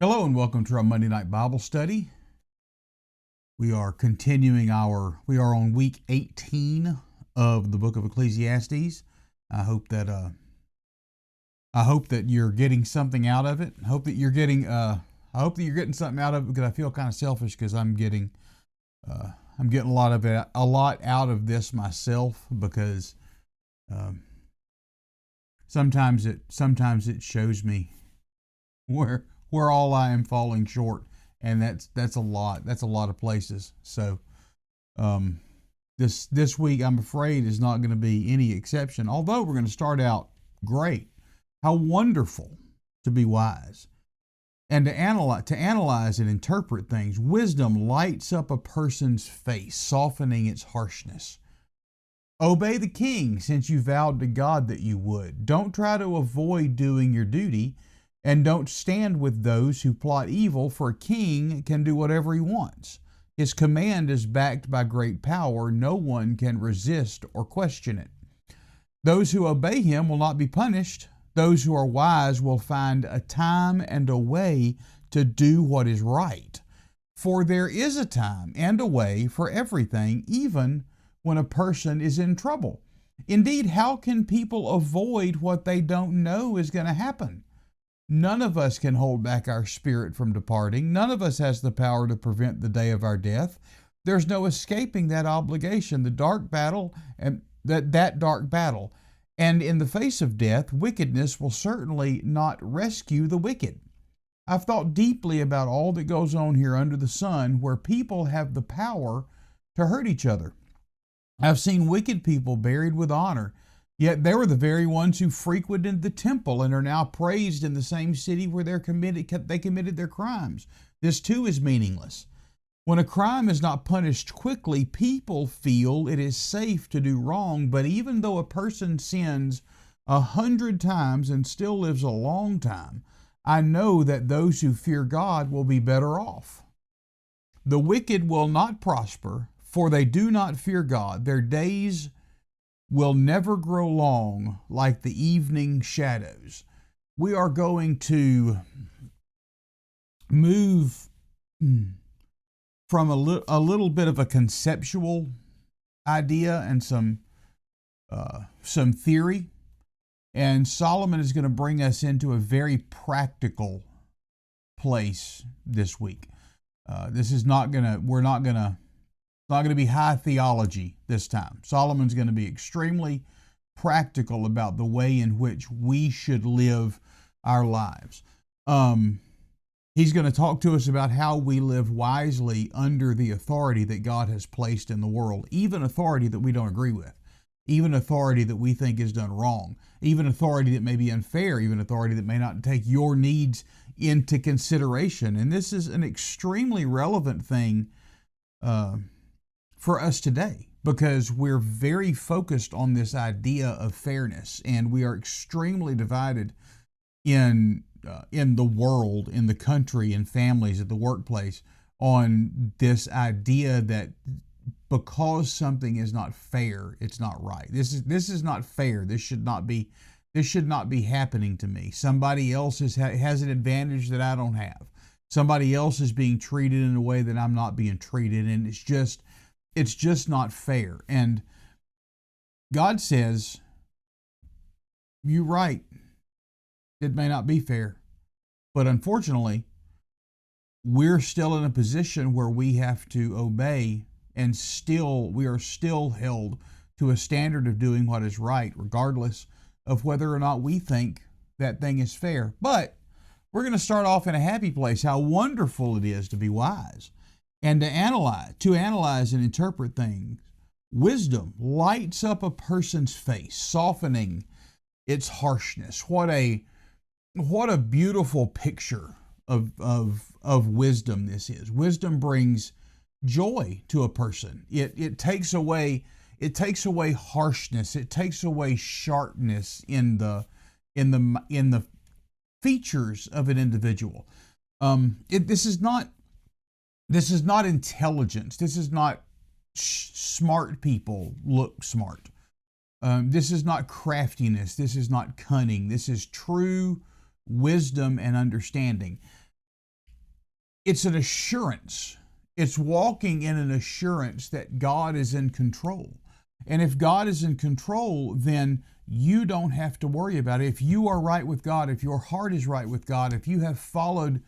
Hello and welcome to our Monday night Bible study. We are on week 18 of the book of Ecclesiastes. I hope that you're getting something out of it. I hope that you're getting something out of it, because I feel kind of selfish because I'm getting a lot out of this myself, because sometimes it shows me where all I am falling short, and that's a lot of places. So this week, I'm afraid, is not going to be any exception, although we're going to start out great. How wonderful to be wise and to analyze and interpret things. Wisdom lights up a person's face, softening its harshness. Obey the king, since you vowed to God that you would. Don't try to avoid doing your duty, and don't stand with those who plot evil, for a king can do whatever he wants. His command is backed by great power. No one can resist or question it. Those who obey him will not be punished. Those who are wise will find a time and a way to do what is right. For there is a time and a way for everything, even when a person is in trouble. Indeed, how can people avoid what they don't know is going to happen? None of us can hold back our spirit from departing. None of us has the power to prevent the day of our death. There's no escaping that obligation, the dark battle, and that dark battle. And in the face of death, wickedness will certainly not rescue the wicked. I've thought deeply about all that goes on here under the sun, where people have the power to hurt each other. I've seen wicked people buried with honor, yet they were the very ones who frequented the temple and are now praised in the same city where they committed their crimes. This too is meaningless. When a crime is not punished quickly, people feel it is safe to do wrong, but even though a person sins 100 times and still lives a long time, I know that those who fear God will be better off. The wicked will not prosper, for they do not fear God. Their days will never grow long like the evening shadows. We are going to move from a little bit of a conceptual idea and some theory, and Solomon is going to bring us into a very practical place this week. We're not going to be high theology this time. Solomon's going to be extremely practical about the way in which we should live our lives. He's going to talk to us about how we live wisely under the authority that God has placed in the world, even authority that we don't agree with, even authority that we think is done wrong, even authority that may be unfair, even authority that may not take your needs into consideration. And this is an extremely relevant thing for us today, because we're very focused on this idea of fairness, and we are extremely divided in the world, in the country, in families, at the workplace, on this idea that because something is not fair, it's not right. This is not fair. This should not be happening to me. Somebody else has an advantage that I don't have. Somebody else is being treated in a way that I'm not being treated, and it's just not fair. And God says, you're right. It may not be fair, but unfortunately, we're still in a position where we have to obey, and we are still held to a standard of doing what is right, regardless of whether or not we think that thing is fair. But we're going to start off in a happy place. How wonderful it is to be wise and to analyze and interpret things. Wisdom lights up a person's face, softening its harshness. What a beautiful picture of wisdom this is. Wisdom brings joy to a person. It takes away harshness. It takes away sharpness in the features of an individual. This is not intelligence. This is not smart people look smart. This is not craftiness. This is not cunning. This is true wisdom and understanding. it's an assurance. It's walking in an assurance that God is in control. And if God is in control, then you don't have to worry about it. If you are right with God, if your heart is right with God, if you have followed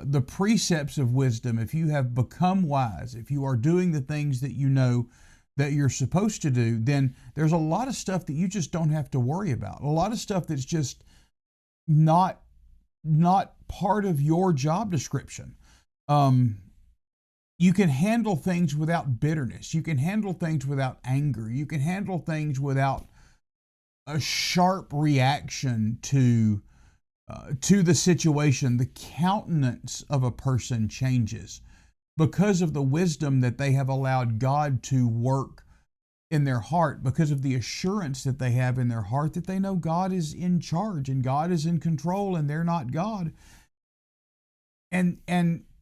the precepts of wisdom, if you have become wise, if you are doing the things that you know that you're supposed to do, then there's a lot of stuff that you just don't have to worry about. A lot of stuff that's just not part of your job description. You can handle things without bitterness. You can handle things without anger. You can handle things without a sharp reaction to the situation. The countenance of a person changes because of the wisdom that they have allowed God to work in their heart, because of the assurance that they have in their heart that they know God is in charge and God is in control and they're not God. And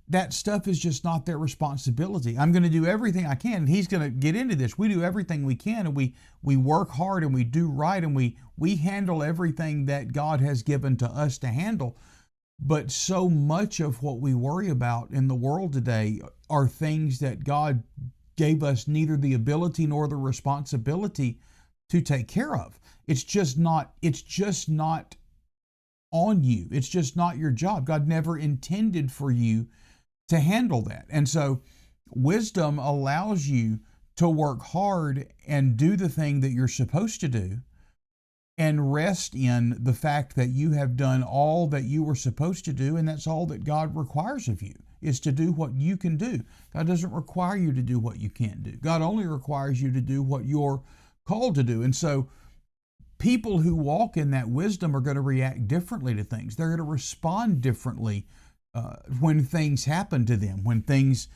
that stuff is just not their responsibility. I'm going to do everything I can. And he's going to get into this. We do everything we can, and we work hard, and we do right, and we handle everything that God has given to us to handle. But so much of what we worry about in the world today are things that God gave us neither the ability nor the responsibility to take care of. It's just not on you. It's just not your job. God never intended for you to handle that. And so wisdom allows you to work hard and do the thing that you're supposed to do and rest in the fact that you have done all that you were supposed to do, and that's all that God requires of you, is to do what you can do. God doesn't require you to do what you can't do. God only requires you to do what you're called to do. And so people who walk in that wisdom are going to react differently to things. They're going to respond differently when things happen to them, when things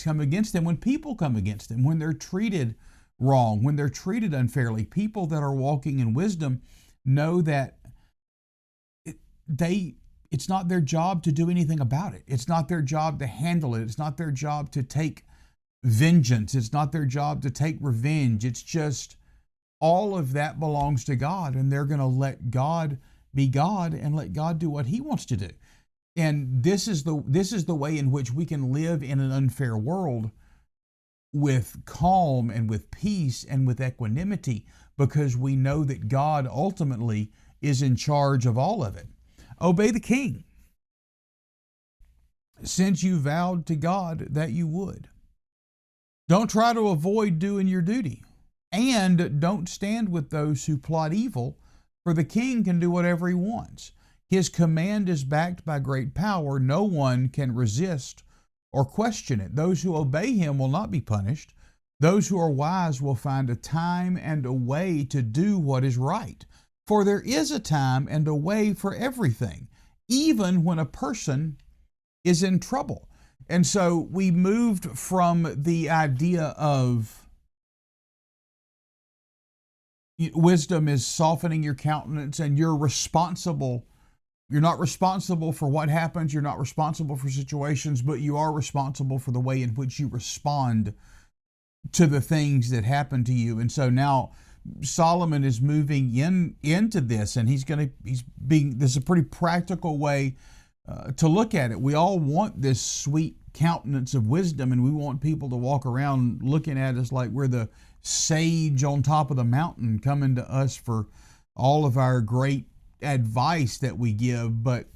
come against them, when people come against them, when they're treated wrong, when they're treated unfairly. People that are walking in wisdom know that it's not their job to do anything about it. It's not their job to handle it. It's not their job to take vengeance. It's not their job to take revenge. It's just all of that belongs to God, and they're going to let God be God and let God do what He wants to do. And this is the way in which we can live in an unfair world with calm and with peace and with equanimity, because we know that God ultimately is in charge of all of it. Obey the king, since you vowed to God that you would. Don't try to avoid doing your duty, and don't stand with those who plot evil, for the king can do whatever he wants. His command is backed by great power. No one can resist or question it. Those who obey him will not be punished. Those who are wise will find a time and a way to do what is right. For there is a time and a way for everything, even when a person is in trouble. And so we moved from the idea of wisdom is softening your countenance, and you're responsible. You're not responsible for what happens. You're not responsible for situations, but you are responsible for the way in which you respond to the things that happen to you. And so now Solomon is moving into this, and this is a pretty practical way to look at it. We all want this sweet countenance of wisdom, and we want people to walk around looking at us like we're the sage on top of the mountain, coming to us for all of our great advice that we give. But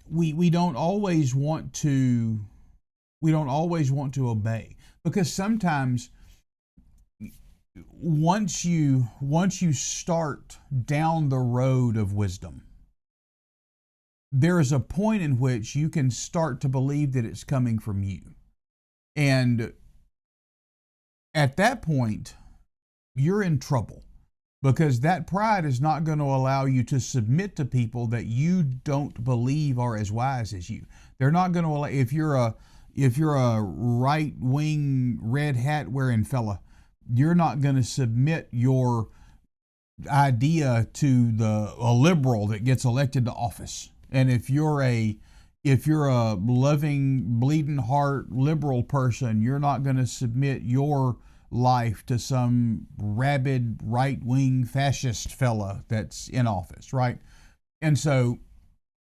we don't always want to obey, because sometimes once you start down the road of wisdom, there is a point in which you can start to believe that it's coming from you. And at that point, you're in trouble, because that pride is not going to allow you to submit to people that you don't believe are as wise as you. They're not going to allow, if you're a right-wing red hat wearing fella, you're not going to submit your idea to a liberal that gets elected to office. And if you're a loving, bleeding heart liberal person, you're not going to submit your life to some rabid right-wing fascist fella that's in office, right? And so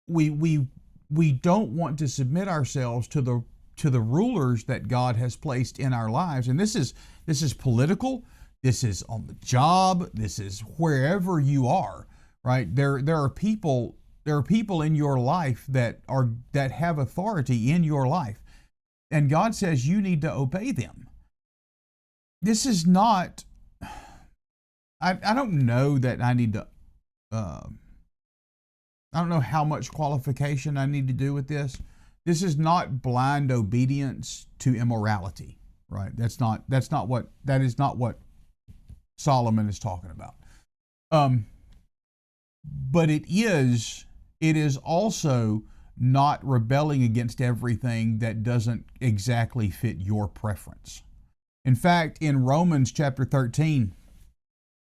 we we don't want to submit ourselves to the rulers that God has placed in our lives. And this is political. This is on the job. This is wherever you are, right? There are people in your life that have authority in your life. And God says you need to obey them. This is not, I don't know that I need to, I don't know how much qualification I need to do with this. This is not blind obedience to immorality, right? That is not what Solomon is talking about. But it is also not rebelling against everything that doesn't exactly fit your preference. In fact, in Romans chapter 13,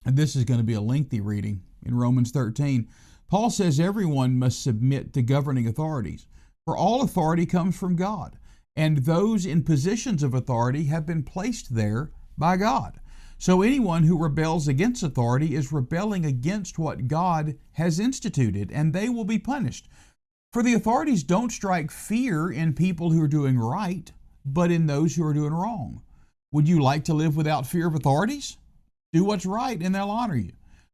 and this is going to be a lengthy reading, in Romans 13, Paul says everyone must submit to governing authorities, for all authority comes from God, and those in positions of authority have been placed there by God. So anyone who rebels against authority is rebelling against what God has instituted, and they will be punished. For the authorities don't strike fear in people who are doing right, but in those who are doing wrong. Would you like to live without fear of authorities? Do what's right and they'll honor you.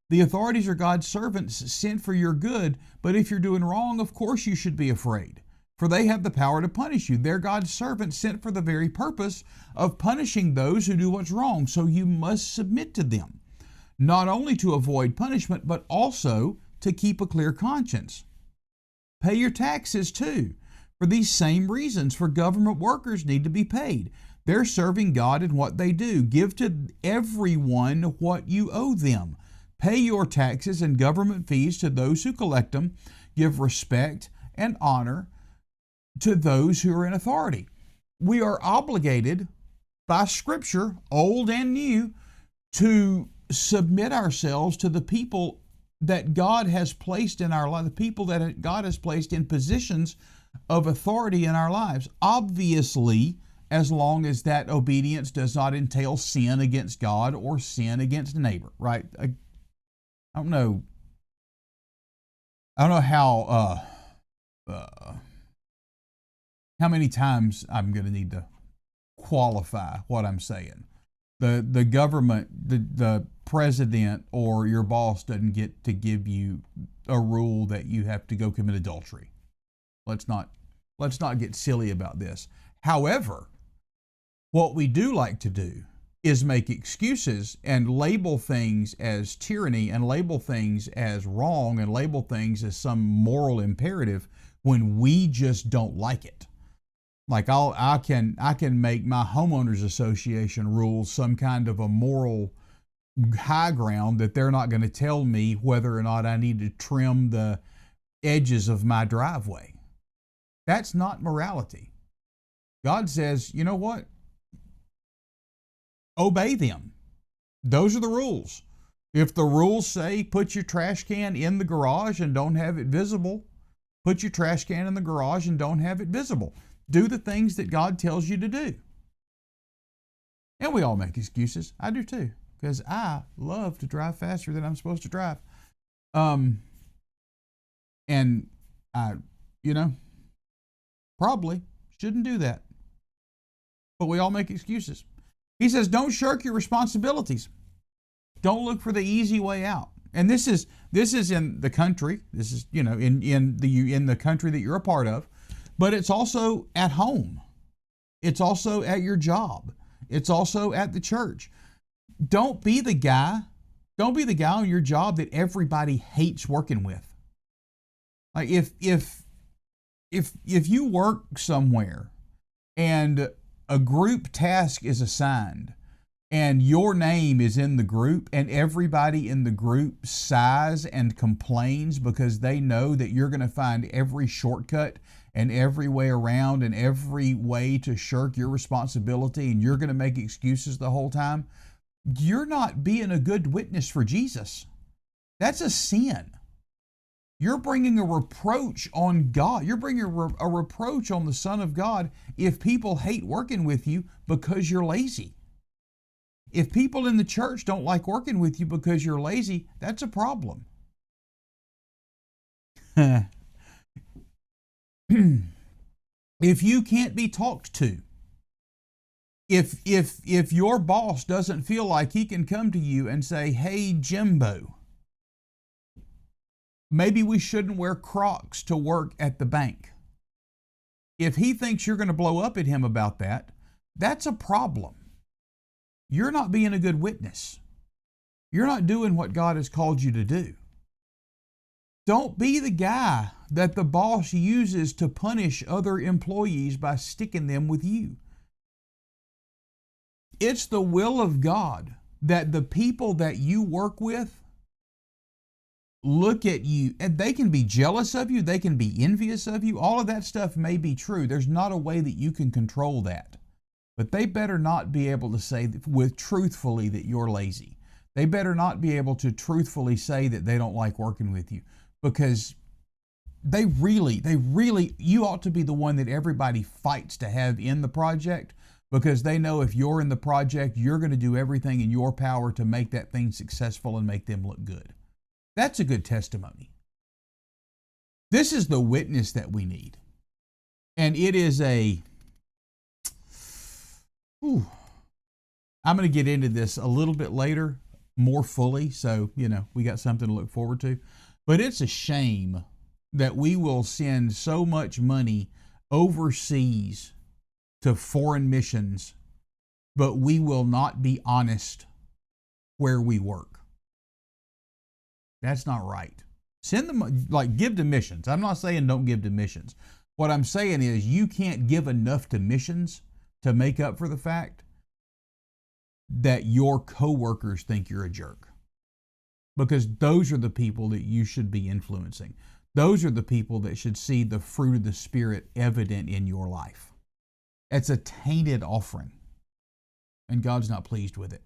The authorities are God's servants sent for your good, but if you're doing wrong, of course you should be afraid. For they have the power to punish you. They're God's servants sent for the very purpose of punishing those who do what's wrong, so you must submit to them, not only to avoid punishment, but also to keep a clear conscience. Pay your taxes too, for these same reasons, for government workers need to be paid. They're serving God in what they do. Give to everyone what you owe them. Pay your taxes and government fees to those who collect them. Give respect and honor to those who are in authority. We are obligated by Scripture, old and new, to submit ourselves to the people that God has placed in our life, the people that God has placed in positions of authority in our lives. Obviously, as long as that obedience does not entail sin against God or sin against a neighbor, right? I don't know how many times I'm going to need to qualify what I'm saying. The government, the president or your boss doesn't get to give you a rule that you have to go commit adultery. Let's not get silly about this. However, what we do like to do is make excuses and label things as tyranny and label things as wrong and label things as some moral imperative when we just don't like it. Like I can make my homeowners association rules some kind of a moral high ground that they're not going to tell me whether or not I need to trim the edges of my driveway. That's not morality. God says, you know what? Obey them. Those are the rules. If the rules say put your trash can in the garage and don't have it visible, put your trash can in the garage and don't have it visible. Do the things that God tells you to do. And we all make excuses. I do too, because I love to drive faster than I'm supposed to drive. And I, probably shouldn't do that. But we all make excuses. He says, don't shirk your responsibilities. Don't look for the easy way out. And this is in the country. This is, in the country that you're a part of. But it's also at home. It's also at your job. It's also at the church. Don't be the guy on your job that everybody hates working with. Like if you work somewhere and a group task is assigned and your name is in the group and everybody in the group sighs and complains because they know that you're going to find every shortcut and every way around and every way to shirk your responsibility and you're going to make excuses the whole time, you're not being a good witness for Jesus. That's a sin. You're bringing a reproach on God. You're bringing a reproach on the Son of God if people hate working with you because you're lazy. If people in the church don't like working with you because you're lazy, that's a problem. If you can't be talked to, if your boss doesn't feel like he can come to you and say, "Hey, Jimbo, maybe we shouldn't wear Crocs to work at the bank." If he thinks you're going to blow up at him about that, that's a problem. You're not being a good witness. You're not doing what God has called you to do. Don't be the guy that the boss uses to punish other employees by sticking them with you. It's the will of God that the people that you work with look at you, and they can be jealous of you, they can be envious of you. All of that stuff may be true. There's not a way that you can control that. But they better not be able to say truthfully that you're lazy. They better not be able to truthfully say that they don't like working with you, because they really, you ought to be the one that everybody fights to have in the project, because they know if you're in the project, you're going to do everything in your power to make that thing successful and make them look good. That's a good testimony. This is the witness that we need. And it is I'm going to get into this a little bit later, more fully, so, we got something to look forward to. But it's a shame that we will send so much money overseas to foreign missions, but we will not be honest where we work. That's not right. Send them, give to missions. I'm not saying don't give to missions. What I'm saying is you can't give enough to missions to make up for the fact that your coworkers think you're a jerk. Because those are the people that you should be influencing. Those are the people that should see the fruit of the Spirit evident in your life. It's a tainted offering, and God's not pleased with it.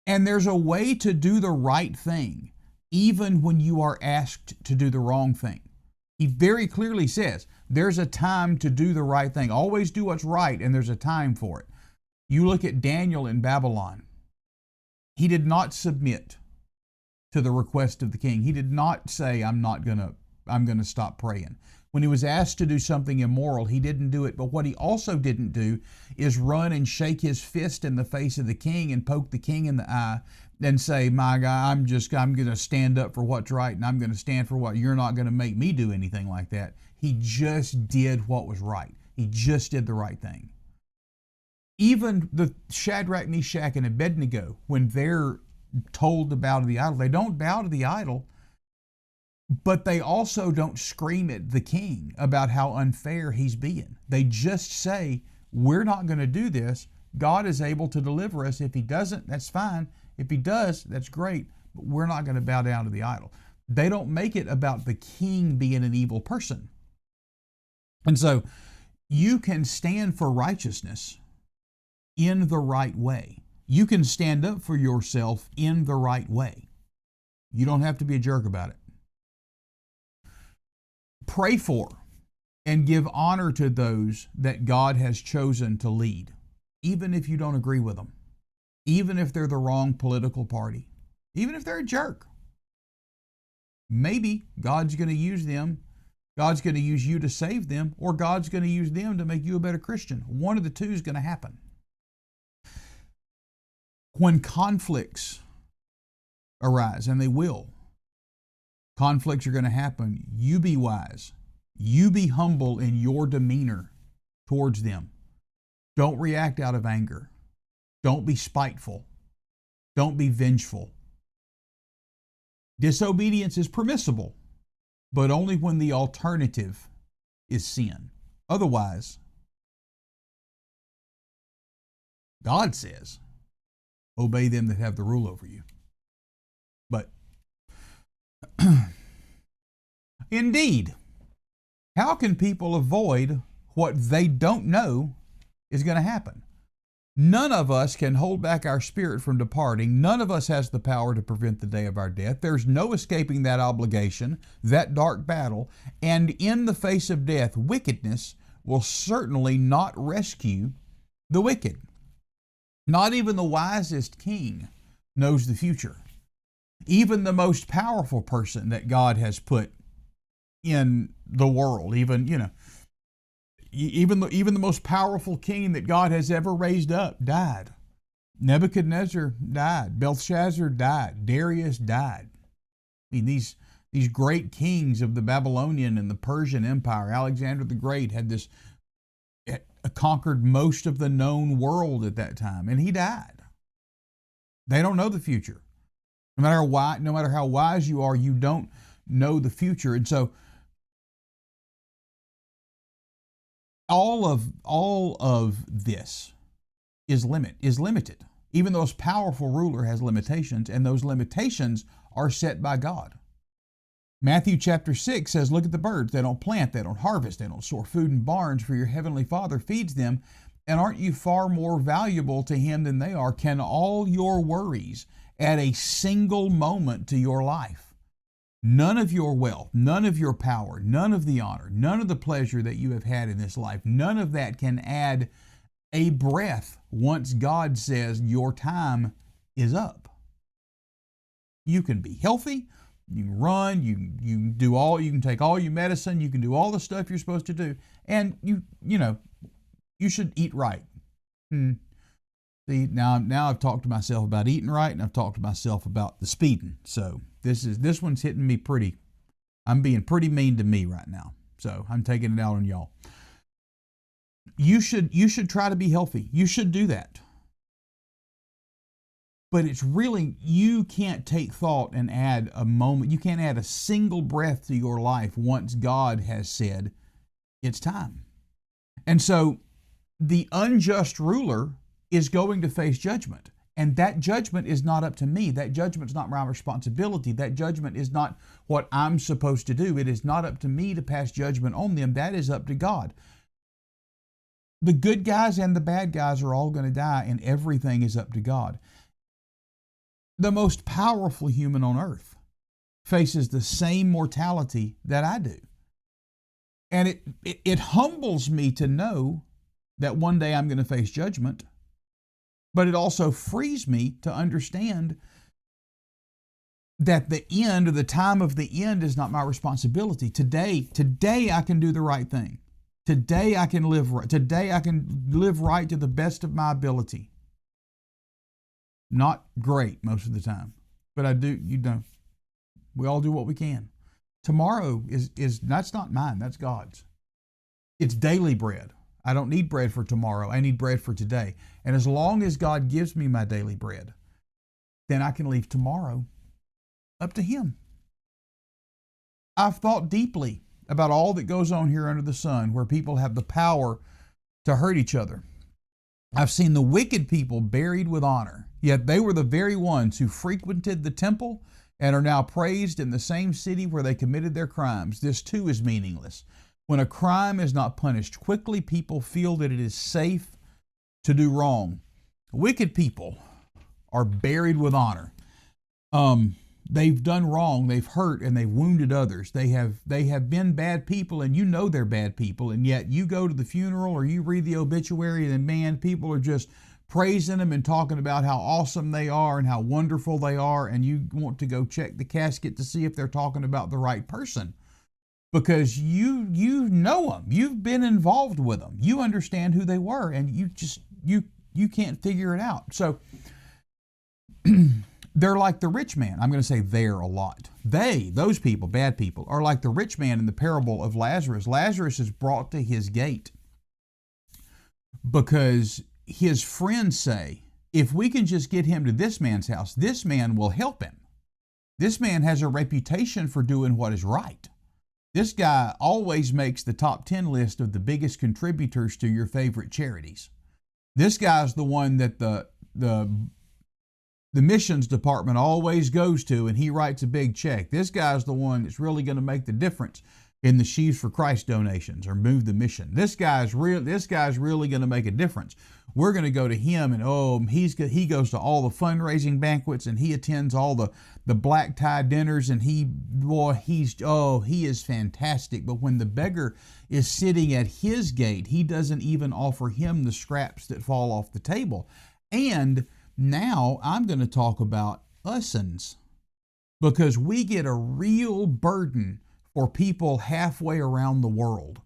And there's a way to do the right thing, even when you are asked to do the wrong thing. He very clearly says, there's a time to do the right thing. Always do what's right, and there's a time for it. You look at Daniel in Babylon. He did not submit to the request of the king. He did not say, I'm going to stop praying. When he was asked to do something immoral, he didn't do it. But what he also didn't do is run and shake his fist in the face of the king and poke the king in the eye and say, my guy, I'm going to stand up for what's right, and I'm going to stand for what you're not going to make me do anything like that. He just did what was right. He just did the right thing. Even the Shadrach, Meshach, and Abednego, when they're told to bow to the idol, they don't bow to the idol, but they also don't scream at the king about how unfair he's being. They just say, we're not going to do this. God is able to deliver us. If he doesn't, that's fine. If he does, that's great, but we're not going to bow down to the idol. They don't make it about the king being an evil person. And so you can stand for righteousness in the right way. You can stand up for yourself in the right way. You don't have to be a jerk about it. Pray for and give honor to those that God has chosen to lead, even if you don't agree with them, even if they're the wrong political party, even if they're a jerk. Maybe God's going to use them. God's going to use you to save them, or God's going to use them to make you a better Christian. One of the two is going to happen. When conflicts arise, and they will, conflicts are going to happen, you be wise. You be humble in your demeanor towards them. Don't react out of anger. Don't be spiteful. Don't be vengeful. Disobedience is permissible, but only when the alternative is sin. Otherwise, God says, obey them that have the rule over you. But indeed, how can people avoid what they don't know is going to happen? None of us can hold back our spirit from departing. None of us has the power to prevent the day of our death. There's no escaping that obligation, that dark battle. And in the face of death, wickedness will certainly not rescue the wicked. Not even the wisest king knows the future. Even the most powerful person that God has put in the world. Even the most powerful king that God has ever raised up died. Nebuchadnezzar died. Belshazzar died. Darius died. I mean, these great kings of the Babylonian and the Persian Empire, Alexander the Great had conquered most of the known world at that time, and he died. They don't know the future. No matter how wise you are, you don't know the future. And so all of this is limited. Even the most powerful ruler has limitations, and those limitations are set by God. Matthew chapter 6 says, look at the birds. They don't plant, they don't harvest, they don't store food in barns, for your heavenly Father feeds them. And aren't you far more valuable to Him than they are? Can all your worries add a single moment to your life? None of your wealth, none of your power, none of the honor, none of the pleasure that you have had in this life, none of that can add a breath once God says your time is up. You can be healthy, you can run, you can take all your medicine, you can do all the stuff you're supposed to do, and you should eat right. See, now I've talked to myself about eating right, and I've talked to myself about the speeding. So this one's hitting me pretty. I'm being pretty mean to me right now. So I'm taking it out on y'all. You should try to be healthy. You should do that. But it's really, you can't take thought and add a moment. You can't add a single breath to your life once God has said it's time. And so the unjust ruler is going to face judgment. And that judgment is not up to me. That judgment's not my responsibility. That judgment is not what I'm supposed to do. It is not up to me to pass judgment on them. That is up to God. The good guys and the bad guys are all going to die, and everything is up to God. The most powerful human on earth faces the same mortality that I do. And it humbles me to know that one day I'm going to face judgment, but it also frees me to understand that the end, or the time of the end, is not my responsibility. Today I can do the right thing. Today I can live right. Today I can live right to the best of my ability. Not great most of the time, but I do. We all do what we can. Tomorrow is that's not mine. That's God's. It's daily bread. I don't need bread for tomorrow. I need bread for today. And as long as God gives me my daily bread, then I can leave tomorrow up to Him. I've thought deeply about all that goes on here under the sun, where people have the power to hurt each other. I've seen the wicked people buried with honor, yet they were the very ones who frequented the temple and are now praised in the same city where they committed their crimes. This too is meaningless. When a crime is not punished quickly, people feel that it is safe to do wrong. Wicked people are buried with honor. They've done wrong, they've hurt, and they've wounded others. They have been bad people, and you know they're bad people, and yet you go to the funeral or you read the obituary, and man, people are just praising them and talking about how awesome they are and how wonderful they are, and you want to go check the casket to see if they're talking about the right person. Because you know them, you've been involved with them, you understand who they were, and you can't figure it out. So they're like the rich man. I'm going to say they're a lot. Those people, bad people, are like the rich man in the parable of Lazarus. Lazarus is brought to his gate because his friends say, if we can just get him to this man's house, this man will help him. This man has a reputation for doing what is right. This guy always makes the top 10 list of the biggest contributors to your favorite charities. This guy's the one that the missions department always goes to, and he writes a big check. This guy's the one that's really going to make the difference in the Sheaves for Christ donations or move the mission. This guy's really going to make a difference. We're going to go to him, and he goes to all the fundraising banquets, and he attends all the black tie dinners, and he is fantastic. But when the beggar is sitting at his gate, he doesn't even offer him the scraps that fall off the table. And now I'm going to talk about us'uns, because we get a real burden for people halfway around the world.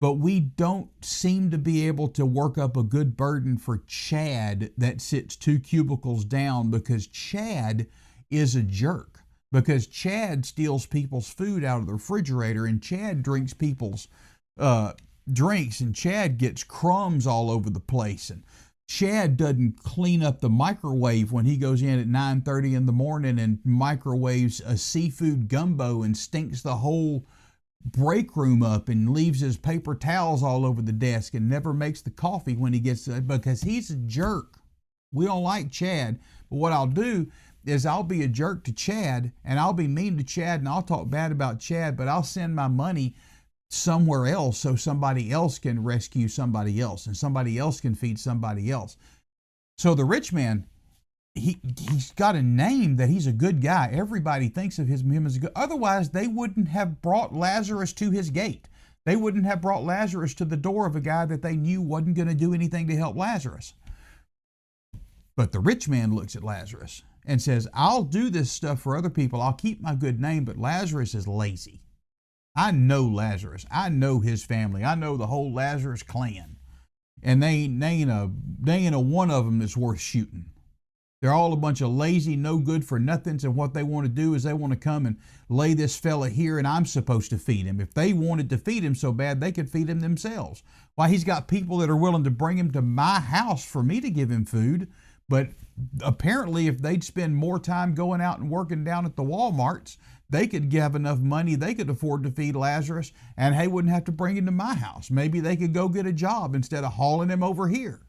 But we don't seem to be able to work up a good burden for Chad that sits 2 cubicles down, because Chad is a jerk. Because Chad steals people's food out of the refrigerator, and Chad drinks people's drinks, and Chad gets crumbs all over the place, and Chad doesn't clean up the microwave when he goes in at 9:30 in the morning and microwaves a seafood gumbo and stinks the whole break room up and leaves his paper towels all over the desk and never makes the coffee when he gets it, because he's a jerk. We don't like Chad. But what I'll do is I'll be a jerk to Chad, and I'll be mean to Chad, and I'll talk bad about Chad, but I'll send my money somewhere else so somebody else can rescue somebody else, and somebody else can feed somebody else. So the rich man, he's got a name that he's a good guy. Everybody thinks of him as a good. Otherwise, they wouldn't have brought Lazarus to his gate. They wouldn't have brought Lazarus to the door of a guy that they knew wasn't going to do anything to help Lazarus. But the rich man looks at Lazarus and says, I'll do this stuff for other people. I'll keep my good name, but Lazarus is lazy. I know Lazarus. I know his family. I know the whole Lazarus clan. And they ain't a one of them that's worth shooting. They're all a bunch of lazy, no good for nothings, and what they want to do is they want to come and lay this fella here, and I'm supposed to feed him. If they wanted to feed him so bad, they could feed him themselves. Why, he's got people that are willing to bring him to my house for me to give him food. But apparently, if they'd spend more time going out and working down at the Walmarts, they could have enough money, they could afford to feed Lazarus, and they wouldn't have to bring him to my house. Maybe they could go get a job instead of hauling him over here.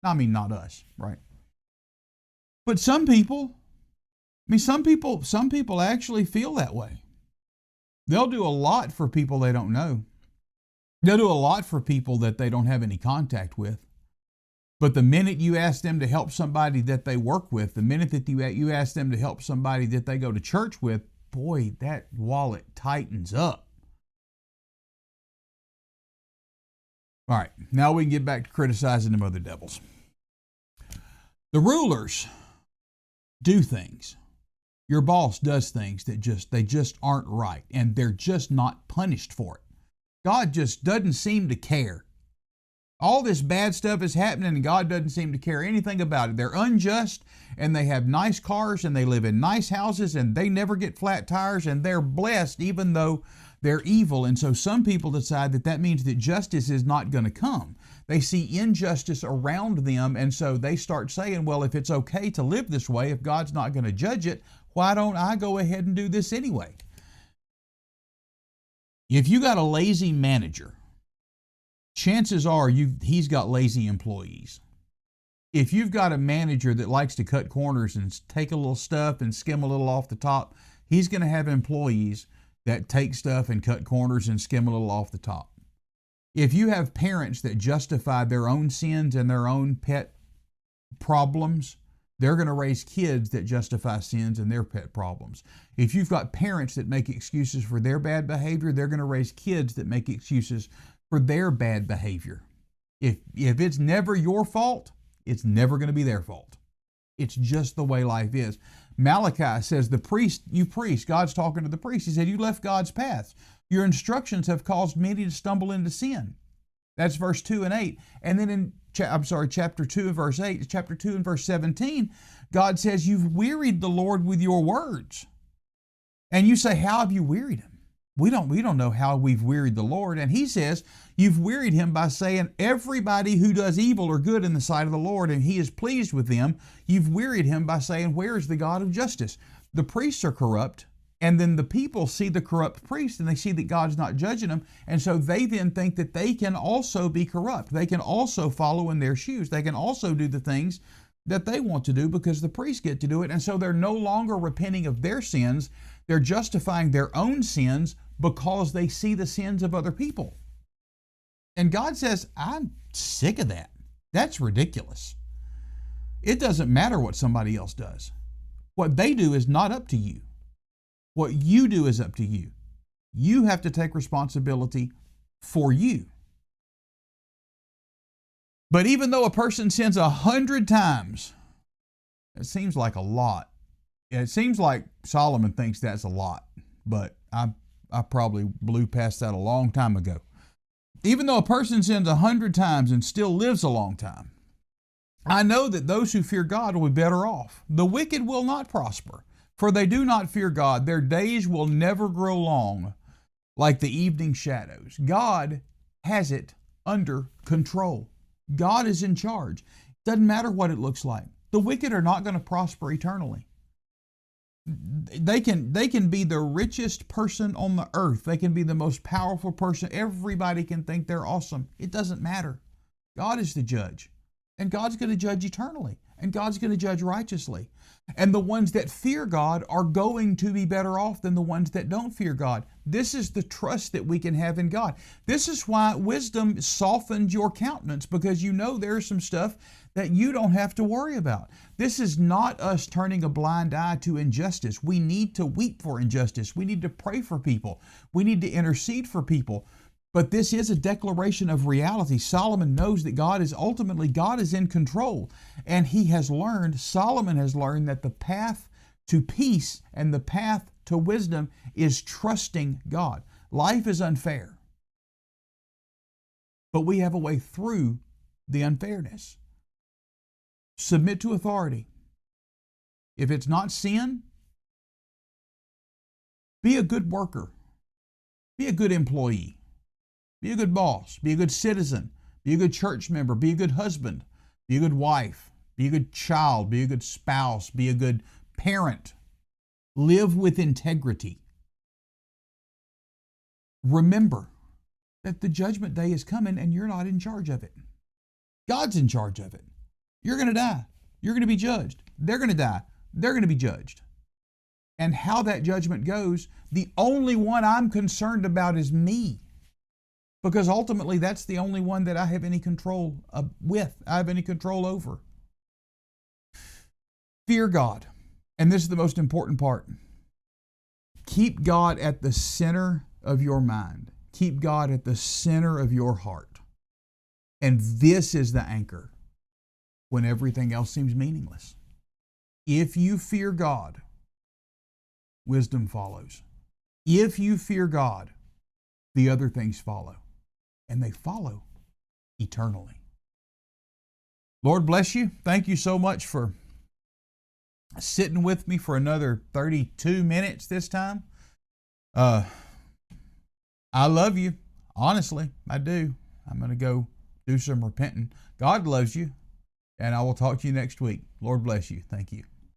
I mean, not us, right? But some people actually feel that way. They'll do a lot for people they don't know. They'll do a lot for people that they don't have any contact with. But the minute you ask them to help somebody that they work with, the minute that you ask them to help somebody that they go to church with, boy, that wallet tightens up. All right, now we can get back to criticizing them other devils. The rulers do things. Your boss does things that just aren't right, and they're just not punished for it. God just doesn't seem to care. All this bad stuff is happening, and God doesn't seem to care anything about it. They're unjust, and they have nice cars, and they live in nice houses, and they never get flat tires, and they're blessed even though they're evil. And so some people decide that means that justice is not going to come. They see injustice around them, and so they start saying, well, if it's okay to live this way, if God's not going to judge it, why don't I go ahead and do this anyway? If you got a lazy manager, chances are he's got lazy employees. If you've got a manager that likes to cut corners and take a little stuff and skim a little off the top, he's going to have employees that take stuff and cut corners and skim a little off the top. If you have parents that justify their own sins and their own pet problems, they're going to raise kids that justify sins and their pet problems. If you've got parents that make excuses for their bad behavior, they're going to raise kids that make excuses for their bad behavior. If it's never your fault, it's never going to be their fault. It's just the way life is. Malachi says, you priest, God's talking to the priest. He said, you left God's path. Your instructions have caused many to stumble into sin. That's verse 2 and 8. And then in chapter 2 and verse 8, chapter 2 and verse 17, God says, you've wearied the Lord with your words. And you say, how have you wearied him? We don't know how we've wearied the Lord. And he says, you've wearied him by saying, everybody who does evil are good in the sight of the Lord, and he is pleased with them. You've wearied him by saying, where is the God of justice? The priests are corrupt, and then the people see the corrupt priest, and they see that God's not judging them, and so they then think that they can also be corrupt. They can also follow in their shoes. They can also do the things that they want to do because the priests get to do it, and so they're no longer repenting of their sins. They're justifying their own sins because they see the sins of other people. And God says, I'm sick of that. That's ridiculous. It doesn't matter what somebody else does. What they do is not up to you. What you do is up to you. You have to take responsibility for you. But even though a person sins 100 times, it seems like a lot. It seems like Solomon thinks that's a lot, but I probably blew past that a long time ago. Even though a person sins 100 times and still lives a long time, I know that those who fear God will be better off. The wicked will not prosper, for they do not fear God. Their days will never grow long like the evening shadows. God has it under control. God is in charge. Doesn't matter what it looks like. The wicked are not going to prosper eternally. They can be the richest person on the earth. They can be the most powerful person. Everybody can think they're awesome. It doesn't matter. God is the judge. And God's going to judge eternally. And God's going to judge righteously. And the ones that fear God are going to be better off than the ones that don't fear God. This is the trust that we can have in God. This is why wisdom softens your countenance, because you know there's some stuff that you don't have to worry about. This is not us turning a blind eye to injustice. We need to weep for injustice. We need to pray for people. We need to intercede for people. But this is a declaration of reality. Solomon knows that God is in control. And Solomon has learned that the path to peace and the path to wisdom is trusting God. Life is unfair. But we have a way through the unfairness. Submit to authority. If it's not sin, be a good worker. Be a good employee. Be a good boss. Be a good citizen. Be a good church member. Be a good husband. Be a good wife. Be a good child. Be a good spouse. Be a good parent. Live with integrity. Remember that the judgment day is coming and you're not in charge of it. God's in charge of it. You're going to die. You're going to be judged. They're going to die. They're going to be judged. And how that judgment goes, the only one I'm concerned about is me. Because ultimately, that's the only one that I have any control with. I have any control over. Fear God. And this is the most important part. Keep God at the center of your mind. Keep God at the center of your heart. And this is the anchor when everything else seems meaningless. If you fear God, wisdom follows. If you fear God, the other things follow. And they follow eternally. Lord bless you. Thank you so much for sitting with me for another 32 minutes this time. I love you. Honestly, I do. I'm going to go do some repenting. God loves you. And I will talk to you next week. Lord bless you. Thank you.